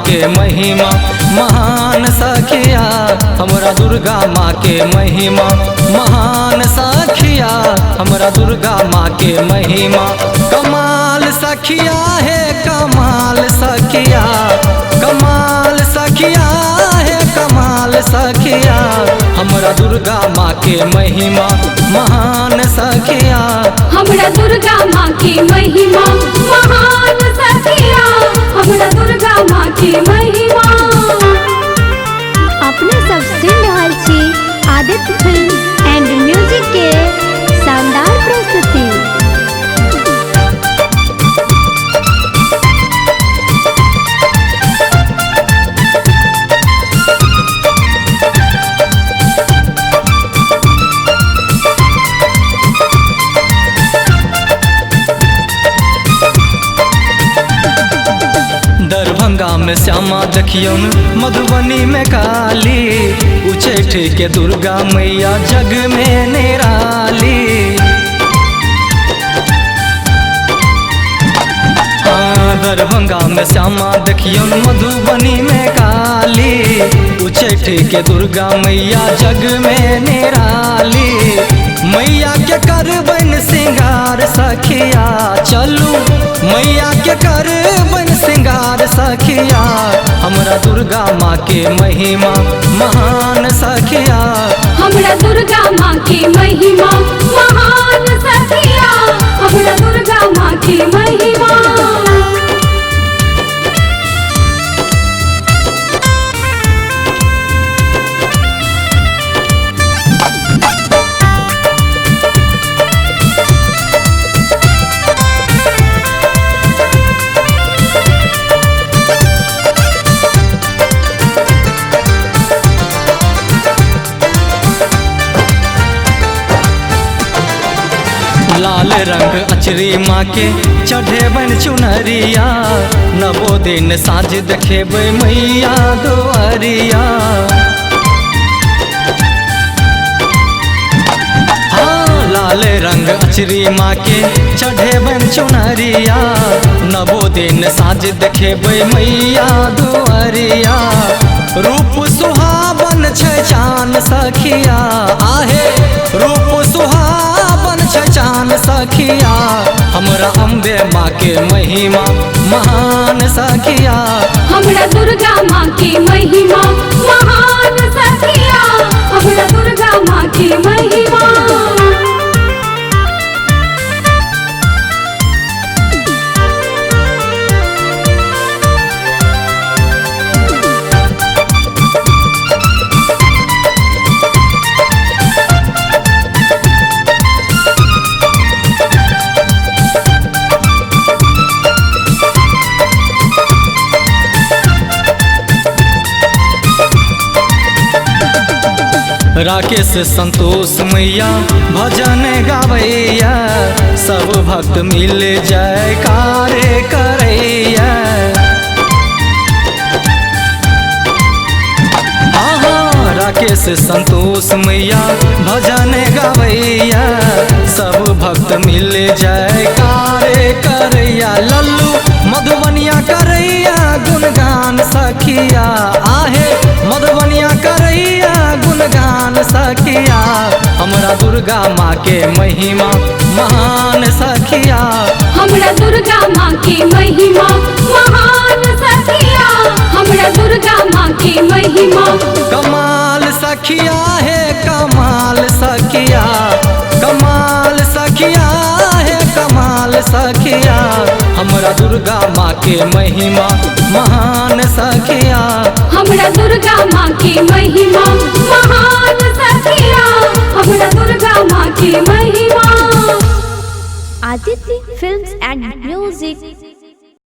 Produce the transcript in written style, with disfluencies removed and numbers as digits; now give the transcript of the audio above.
के महिमा महान सखिया, हमरा दुर्गा माँ के महिमा महान सखिया, हमरा दुर्गा माँ के महिमा कमाल सखिया है कमाल सखिया, कमाल सखिया है कमाल सखिया, हमरा दुर्गा माँ के महिमा महान सखिया, हमरा दुर्गा माँ की महिमा महान सखिया, हमरा दुर्गा माँ की महिमा। अपने सब सुन रहल छी आदित्य फिल्म एंड म्यूजिक के शानदार प्रस्तुति। दरभंगा में श्यामा देखियौन, मधुबनी में काली, उच्चैठ के दुर्गा मैया जग में निराली। दरभंगा में श्यामा देखियौन, मधुबनी में काली, उच्चैठ के दुर्गा मैया जग में निराली। मैया के करबन सिंगार सखिया, चलू मैया के करबन सिंगार सखिया, हमरा दुर्गा माँ के महिमा महान सखिया, हमरा दुर्गा माँ की महिमा महान सखिया, हमरा दुर्गा माँ की महिमा। लाल रंग अचरी माँ के चढ़ेबन चुनरिया, नवो दिन साँझ देखेबै मैया दुआरिया। हाँ, लाल रंग अचरी माँ के चढ़ेबन चुनरिया, नवो दिन साँझ देखेबै मैया दुआरिया। रूप सुहावन छै चान सखिया, आहे रूप सुहावन छै चान सखिया, हमरा अम्बे माँ के महिमा महान सखिया, हमरा दुर्गा माँ की महिमा महान सखिया, हमरा दुर्गा माँ की महिमा। राकेश संतोष मैया भजन गावैया, सब भक्त मिल जयकारे करैया। राकेश संतोष मैया भजन गावैया, सब भक्त मिल जयकारे करैया। लल्लू मधुबनिया करैया गुणगान सखिया, आहे मधुबनिया करैया गुणगान सखिया, हमरा दुर्गा माँ के महिमा महान सखिया, हमरा दुर्गा माँ की महिमा महान सखिया, हमरा दुर्गा माँ की महिमा। कमाल सखिया है कमाल सखिया, कमाल सखिया है कमाल सखिया, हमरा दुर्गा माँ के महिमा महान सखिया, हमरा दुर्गा माँ की महिमा महान सखिया, हमरा दुर्गा माँ की महिमा। Aditya films and music